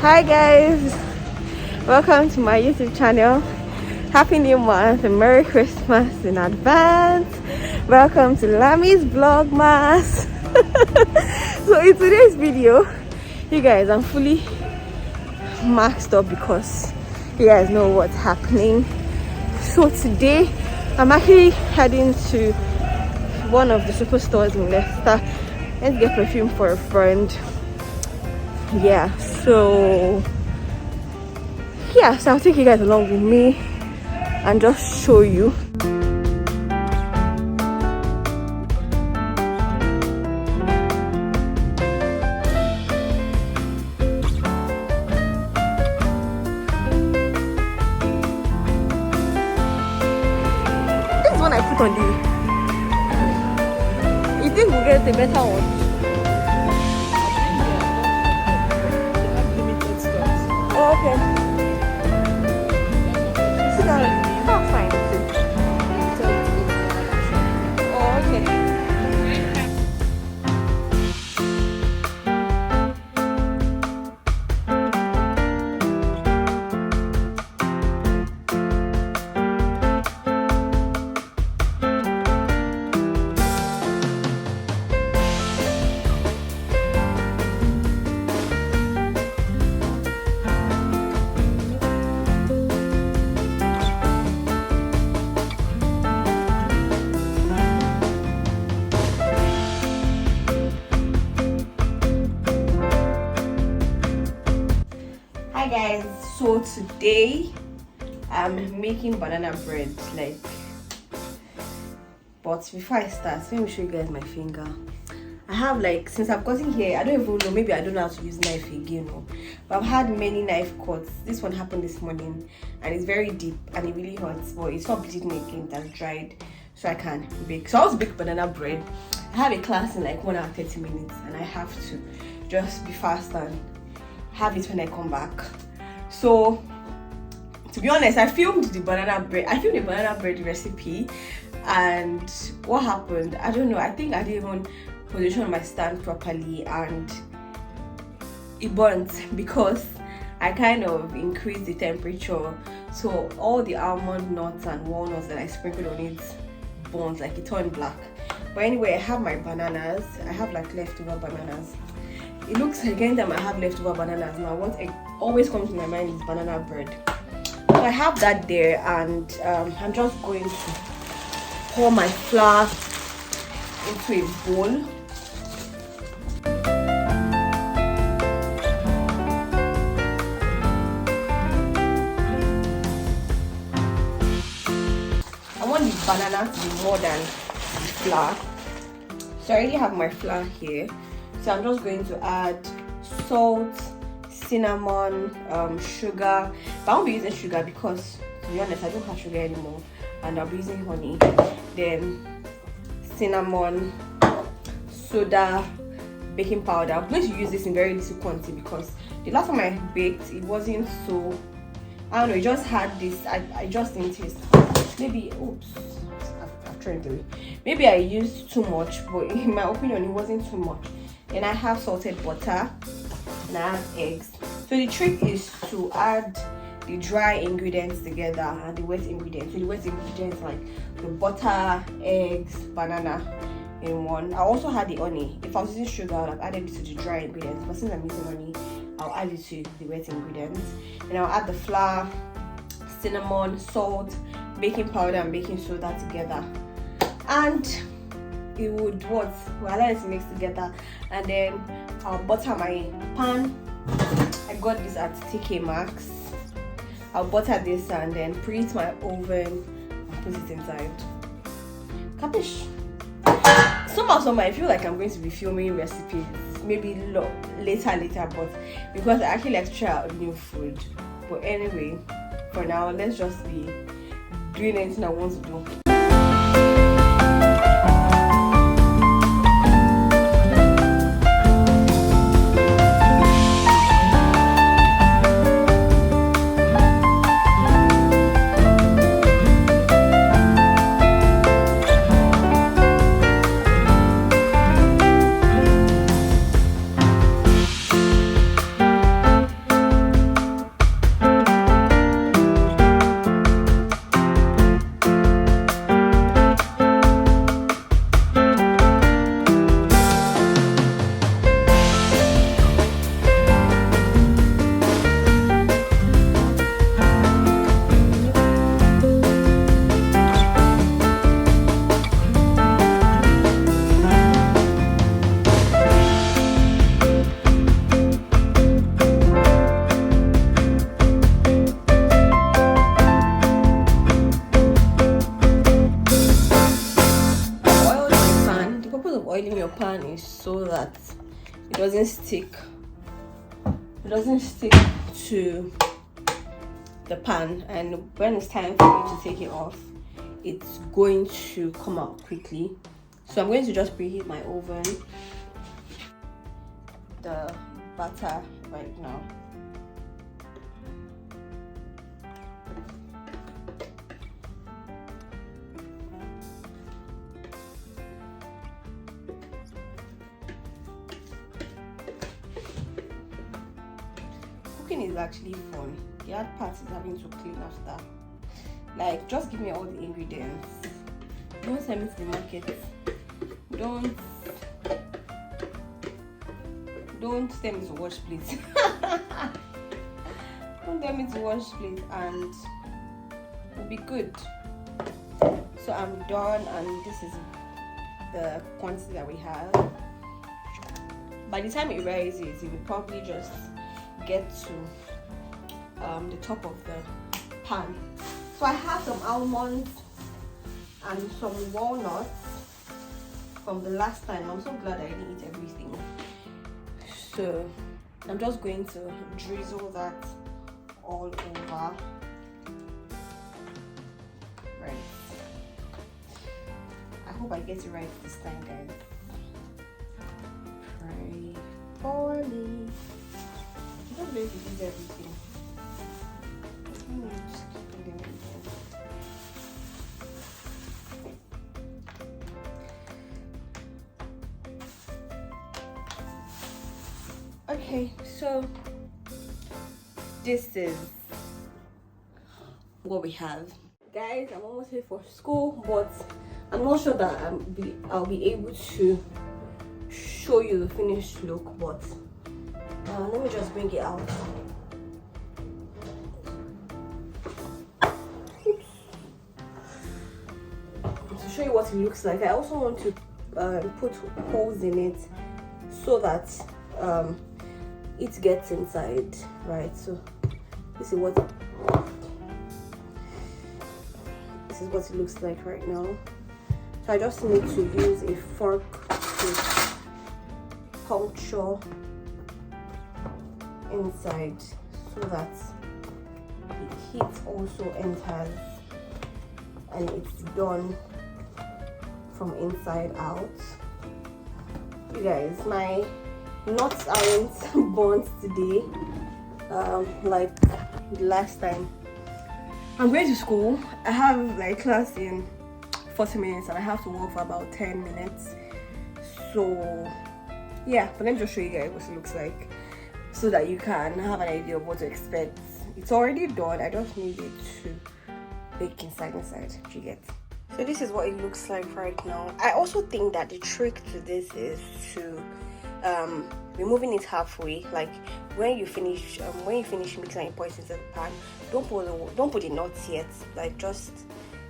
Hi guys, welcome to my YouTube channel. Happy new month and Merry Christmas in advance. Welcome to Lammy's VLOGMAS. So in today's video, you guys, I'm fully maxed up because you guys know what's happening. So today I'm actually heading to one of the superstores in Leicester. Let's get perfume for a friend. Yeah, so I'll take you guys along with me and just show you. This is one I put on the. You think we'll get a better one? Oh, okay. Sit down. That's fine. Oh, okay. Hi guys, so today I'm making banana bread, but before I start, let me show you guys my finger. I have since I've gotten here, I don't even know, maybe I don't know how to use knife again, but I've had many knife cuts. This one happened this morning and it's very deep and it really hurts, but it's not bleeding again, that's dried, so I can bake. So I was bake banana bread. I have a class in 1 hour 30 minutes and I have to just be fast and have it when I come back. So to be honest, I filmed the banana bread recipe, and what happened, I don't know, I think I didn't even position my stand properly and it burnt because I kind of increased the temperature, so all the almond nuts and walnuts that I sprinkled on it burnt, it turned black. But anyway, I have my bananas. I have leftover bananas. It looks like anytime I have leftover bananas now, what always comes to my mind is banana bread. So I have that there, and I'm just going to pour my flour into a bowl. I want the banana to be more than the flour. So I already have my flour here. So I'm just going to add salt, cinnamon, sugar. But I won't be using sugar because, to be honest, I don't have sugar anymore, and I'll be using honey. Then cinnamon, soda, baking powder. I'm going to use this in very little quantity because the last time I baked, it wasn't so, I don't know, it just had this, I just didn't taste. Maybe, oops, I've thrown it away. Maybe I used too much, but in my opinion, it wasn't too much. Then I have salted butter and I have eggs. So the trick is to add the dry ingredients together and the wet ingredients. So the wet ingredients the butter, eggs, banana in one. I also had the honey. If I was using sugar, I would have added it to the dry ingredients. But since I'm using honey, I'll add it to the wet ingredients. And I'll add the flour, cinnamon, salt, baking powder and baking soda together. And it would allow it to mix together, and then I'll butter my pan. I got this at Citymapper. I'll butter this and then preheat my oven and put it inside. Capish? Somehow I feel like I'm going to be filming recipes maybe later, but because I actually like to try out new food. But anyway, for now, let's just be doing anything I want to do. purpose of oiling your pan is so that it doesn't stick. It doesn't stick to the pan, and when it's time for you to take it off, it's going to come out quickly. So I'm going to just preheat my oven, the butter right now. Cooking is actually fun. The hard part is having to clean after. Like, just give me all the ingredients. Don't send me to the market. Don't tell me to wash plates. Don't tell me to wash plates, and we'll be good. So I'm done, and this is the quantity that we have. By the time it rises, it will probably just get to the top of the pan. So I have some almonds and some walnuts from the last time. I'm so glad I didn't eat everything. So I'm just going to drizzle that all over. Right. I hope I get it right this time, guys. Pray for me. I don't know if it is everything. Just keeping them in. Okay, so this is what we have. Guys, I'm almost here for school, but I'm not sure that I'll be able to show you the finished look, but let me just bring it out. Oops. To show you what it looks like, I also want to put holes in it so that it gets inside, right? So this is what it looks like right now. So I just need to use a fork to puncture inside so that the heat also enters and it's done from inside out. You guys, my nuts aren't burnt today like the last time. I'm going to school. I have like class in 40 minutes and I have to walk for about 10 minutes. So yeah, but let me just show you guys what it looks like so that you can have an idea of what to expect. It's already done. I just need it to bake inside. You get. So this is what it looks like right now. I also think that the trick to this is to removing it halfway. Like when you finish mixing and pour it into the pan, don't put the nuts yet. Like just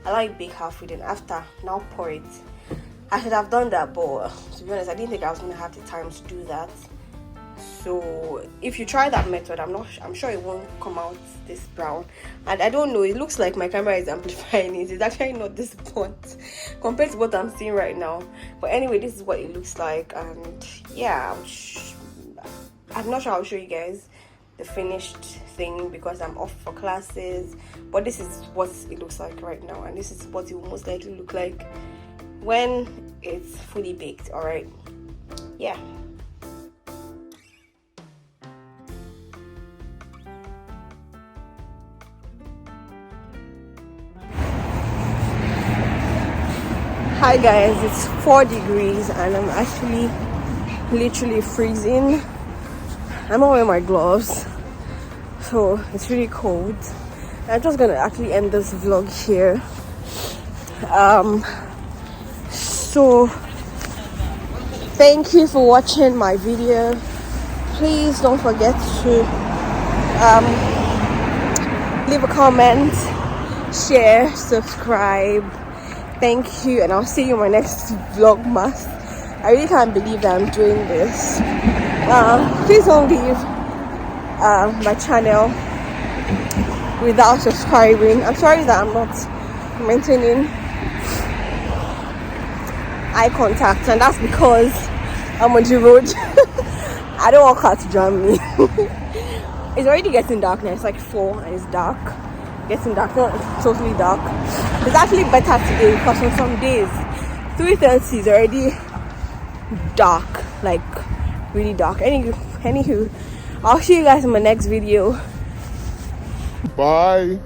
allow it bake halfway, then after now pour it. I should have done that, but to be honest, I didn't think I was gonna have the time to do that. So if you try that method, I'm sure it won't come out this brown. And I don't know, it looks like my camera is amplifying it. It's actually not this point compared to what I'm seeing right now. But anyway, this is what it looks like, and yeah, I'm not sure I'll show you guys the finished thing because I'm off for classes, but this is what it looks like right now, and this is what it will most likely look like when it's fully baked. All right, yeah. Hi guys, it's 4 degrees and I'm actually literally freezing. I'm not wearing my gloves, so it's really cold. I'm just gonna actually end this vlog here. So thank you for watching my video. Please don't forget to leave a comment, share, subscribe. Thank you, and I'll see you in my next vlogmas. I really can't believe that I'm doing this. Please don't leave my channel without subscribing. I'm sorry that I'm not maintaining eye contact, and that's because I'm on the road. I don't want car to jam me. It's already getting dark now. It's like 4 and it's dark. Getting dark, not totally dark. It's actually better today because on some days 3:30 is already dark, like really dark. Anywho, I'll see you guys in my next video. Bye.